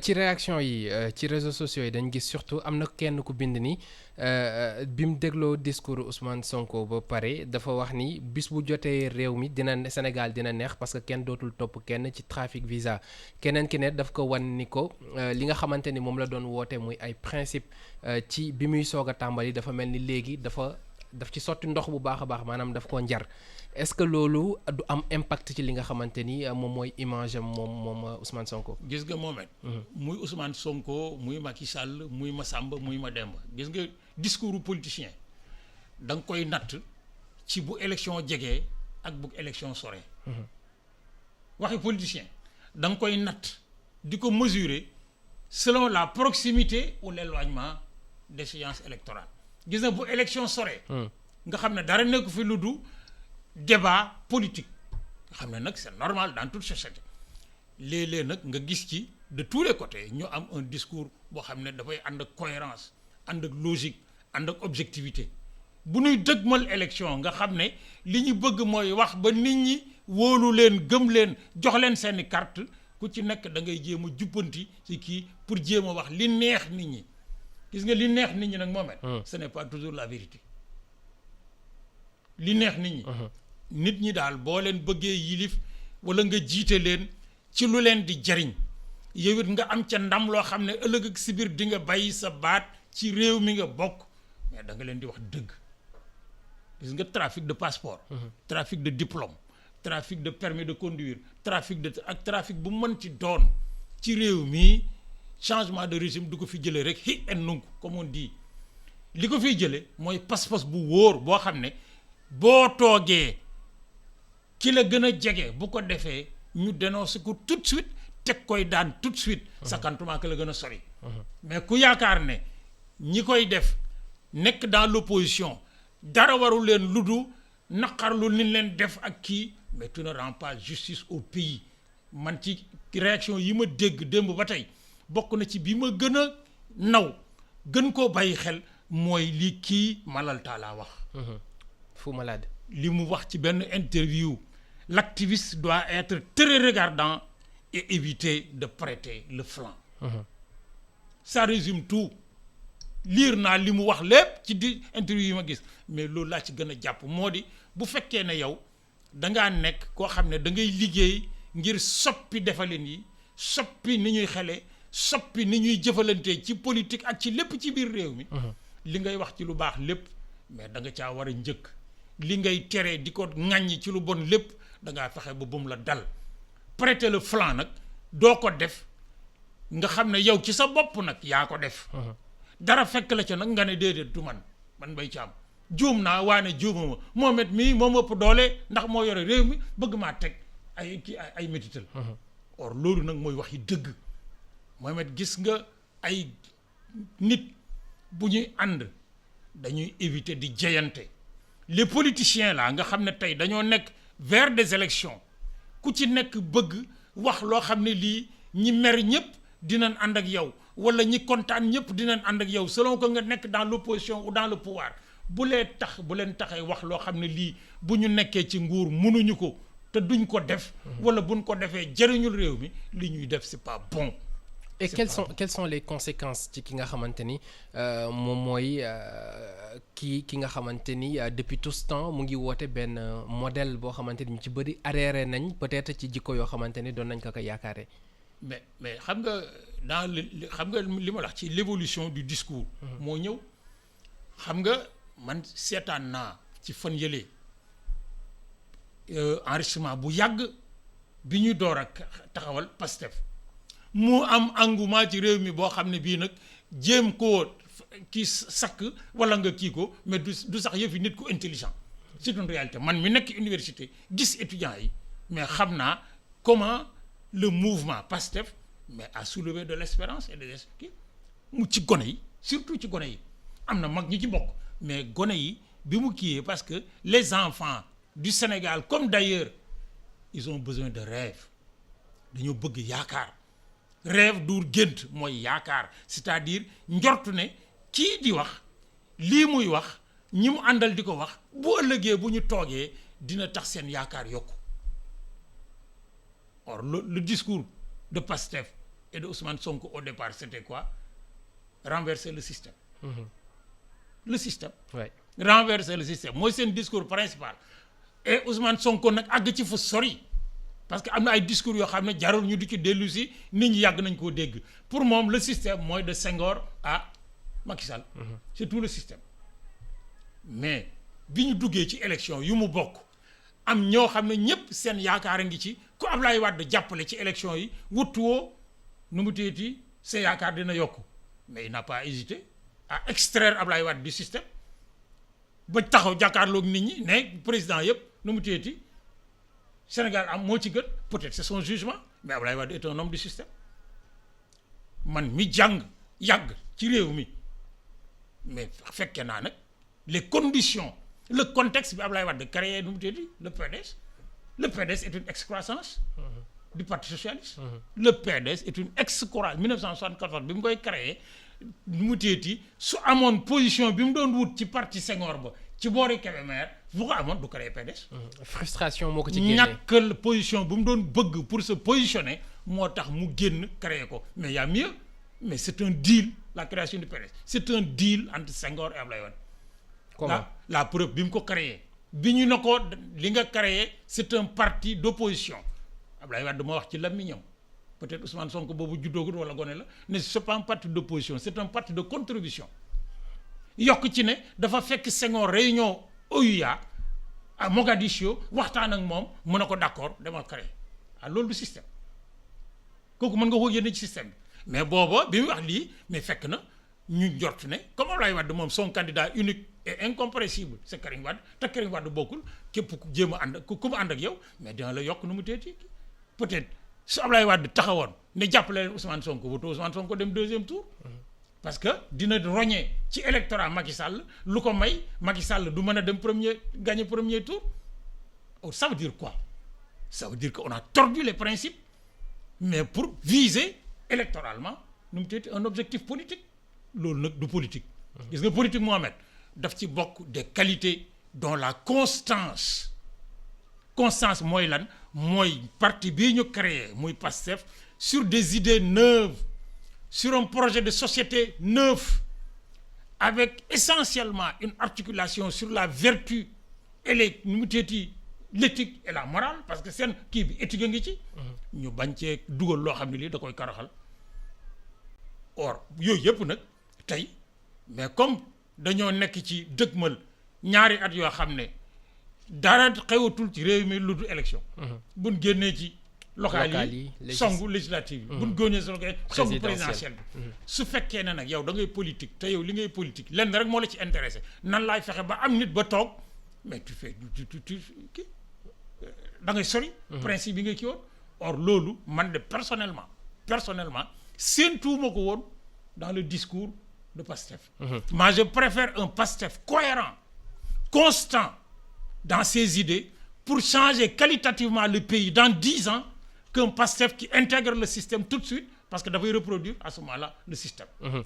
ci réaction yi ci réseaux sociaux yi dañ gis surtout am na kenn ku bind ni bi mu dégloo discours Ousmane Sonko ba pare dafa wax ni bis bu jotee réew mi Sénégal dina neex parce que kenn dootul topp kenn ci trafic visa keneen ki ne daf ko wan ni ko li nga xamante ni moom la doon woote muy ay principe ci bi muy soog a tàmbali dafa mel ni léegi daf ci sotti ndox bu baax a baax maanaam daf ko njar est-ce que loolu du am impact ci li nga xamante ni moom mooy image am moom Ousmane Sonko. gis nga Mohamed. muy Ousmane Sonko muy Macky Sall muy Massamba muy Mademba gis nga discours politicien da nga koy natt ci bu élection jegee ak bu élection soree. waxi politicien da nga koy natt di ko mesurer selon la proximité ou l'éloignement d'échéance électorale gis nga bu élection soree. nga xam ne dara nekk fi lu du débat politique nga xam ne nag c'est normal dans toute société léeg-léeg nag nga gis ci de tous les côtés ñu am un discours boo xam ne dafay ànd ak cohérence ànd ak logique ànd ak objectivité bu ñuy dëgmal élection nga xam ne li ñu bëgg mooy wax ba nit ñi wóolu leen gëm leen jox leen seeni carte ku ci nekk da ngay jéem a jubbanti ci kii pour jéem a wax li neex nit ñi gis nga li neex nit ñi nag moom ce n'est pas toujours la vérité li neex nit ñi nit ñi daal boo leen bëggee yilif wala nga jiite leen ci lu leen di jariñ yow it nga am ca ndam loo xam ne ëllëg ak si biir di nga bàyyi sa baat ci réew mi nga bokk mais da nga leen di wax dëgg gis nga trafic de passeport trafic de diplôme trafic de permis de conduire trafic bu mën ci doon ci réew mi changement de régime du ko fi jëlee rek hi en nunk comme on dit li ko fiy jëlee mooy pas-pas bu wóor boo xam ne boo toogee ki la gën a jege bu ko defee ñu dénoncer ko tout de suite teg koy daan tout de suite sakantuma que la gën a sori mais ku yaakaar ne ñi koy def nekk dans l'opposition dara waru leen ludu naqarlu ni leen def ak kii mais tu ne rends pas justice au pays man ci réaction yi ma dégg démb ba tey bokk na ci bi ma gën a naw gën koo bàyyi xel mooy li kii Malal Talla wax Fou Malade li mu wax ci benn interview l'activiste doit être très regardant et éviter de prêter le flanc ça résume tout lire naa li mu wax lépp ci di interview yi ma gis mais loolu laa ci gën a jàpp moo di bu fekkee ne yow dangaa nekk koo xam ne da ngay liggéey ngir soppi defalin yi soppi ni ñuy xele soppi ni ñuy jëfalantee ci politique ak ci lépp ci biir réew mi li ngay wax ci lu baax lépp mais da nga caa war a njëkk li ngay tere di ko ŋàññi ci lu bon lépp da ngaa fexe ba bum la dal prêter le flanc nag doo ko def nga xam ne yow ci sa bopp nag yaa ko def dara fekk la ca nag nga ne déedéet du man bay caam juum naa waane juumama Mohamed mii moom ëpp doole ndax moo yore réew mi bëgg maa teg ay métital or loolu nag mooy wax yi dëgg Mohamed gis nga ay nit bu ñuy ànd dañuy éviter di jeyante les politiciens là nga xam ne tey dañoo nekk vers des élections ku ci nekk bëgg wax loo xam ne lii ñi mer ñëpp dinañ ànd ak yow wala ñi kontaan ñëpp dinañ ànd ak yow selon que nga nekk dans l'opposition ou dans le pouvoir bu leen taxee wax loo xam ne lii bu ñu nekkee ci nguur mënuñu ko te duñ ko def wala buñ ko defee jëriñul réew mi li ñuy def c'est pas bon. Et quelles sont les conséquences ci ki nga xamante ni moom mooy ki nga xamante ni depuis tout ce temps mu ngi woote benn modèle boo xamante ni ñu ci bëri arriéré nañ peut-être ci jikko yoo xamante ni doon nañ ko yaakaare. mais xam nga xam nga li ma wax ci l'évolution du discours. moo ñëw xam nga man seetaan naa ci fan yële enregistrement bu yàgg bi ñuy door ak taxawal Pastef mu am engouement ci réew mi boo xam ne bii nag jéem koo kii sakk wala nga kii ko mais du sax yëfi nit ku intelligent c'est une réalité man mi nekk université gis étudiants yi mais xam naa comment le mouvement Pastef mais a soulevé de l'espérance et de l'espoir mu ci gone yi surtout ci gone yi am na mag ñi ci bokk mais gone yi bi mu kiiyee parce que les enfants du Sénégal comme d'ailleurs ils ont besoin de rêve dañoo bëgg yaakaar rêve du gént mooy yaakaar c'est-à-dire njortu ne kii di wax lii muy wax ñi mu àndal di ko wax bu ëllëgee bu ñu toogee dina tax seen yaakaar yokku or le discours de Pastef et de Ousmane Sonko au départ, c'était quoi? Renverser le système. Le système. Ouais. Renverser le système. Moi, c'est un discours principal. Et Ousmane Sonko nag àgg ci fu sori parce que am na ay discours yoo xam ne jarul ñu di ci dellu si nit ñi yàgg nañ koo dégg pour moom le système mooy de Senghor à Macky Sall. C'est tout le système. Mais bi ñu duggee ci élection yu mu bokk am ñoo xam ne ñëpp seen yaakaar a ngi ci ku Ablaye Wade jàppale ci élection yi wutuwoo nu mu teeti sa yaakaar dina yokku mais il n'a pas hésité à extraire Ablaye Wade du système ba taxaw jàkkaarloog nit ñi ne président yëpp nu mu teeti Sénégal am moo ci gën peut-être c'est son jugement mais Ablaye Wade est un homme du système man mi jàng yàgg ci réew mi mais fekkee naa nag les conditions le contexte bi Ablaye Wade créé nu mu teeti le PDS. Le PDS est une excroissance du Parti socialiste. Le PDS est une excroissance 1974 bi mu koy créé nu mu teeti su amoon position bi mu doon wut ci parti Senghor ba ci boori Kébémer bu ko amoon du créé PDS. Frustration moo ko ci génnee ñàkkal position bu mu doon bëgg pour se positionner moo tax mu génn créé ko mais y a mieux mais c'est un deal la création du PDS c'est un deal entre Senghor et Ablaye Wade. Comment La preuve bi mu ko créé bi ñu ne ko li nga créé c'est un parti d'opposition Ablaye Wade moo wax ci làmmiñam peut-être Ousmane Sonko boobu juddoogul wala gone la ne c'est pas un parti d'opposition c'est un parti de contribution yokk ci ne dafa fekk Senghor réunion OUA à Mogadiscio waxtaan ak moom mu ne ko d'accord dama créé loolu du système kooku mën nga ko génne ci système bi mais booba bi mu wax lii mais fekk na ñu njort ne comme Ablaye Wade moom son candidat unique et incompressible c'est Karim Wade te Karim Wade bokkul képp ku jéem a ànd ku mu ànd ak yow mais dina la yokk nu mu teeti peut-être su Ablaye Wade taxawoon ne jàppale leen Ousmane Sonko wutu Ousmane Sonko dem deuxième tour parce que dina roñee ci électorat Macky Sall lu ko may Macky Sall du mën a dem gagner premier tour ça veut dire quoi? Ça veut dire qu'on a tordu les principes mais pour viser électoralement nu mu teeti un objectif politique loolu nag du politique gis nga politique Mohamed daf ci bokk des qualités dont la constance mooy lan mooy parti bii ñu créé muy PASTEF sur des idées neuves sur un projet de société neuf avec essentiellement une articulation sur la vertu et l'éthique et la morale parce que seen kii bi éthique a ngi ci ñu bañ cee dugal loo xam ne lii da koy karaxal or yooyu yëpp nag tey mais comme dañoo nekk ci dëgmal ñaari at yoo xam ne dara xewatul ci réew mi lu dul élection buñ génnee ci locales yi songu législative yi buñ génnee ci locales yi songu présidentielle bi su fekkee ne nag yow da ngay politique te yow li ngay politique lenn rek moo la ci intéressé nan laay fexe ba am nit ba toog mais tu fais tu kii da ngay sori principe bi nga kii woon or loolu man de personnellement séentuwuma ko woon dans le discours de PASTEF. Moi, je préfère un PASTEF cohérent, constant dans ses idées pour changer qualitativement le pays dans 10 ans qu'un PASTEF qui intègre le système tout de suite parce que dafay reproduire à ce moment-là le système.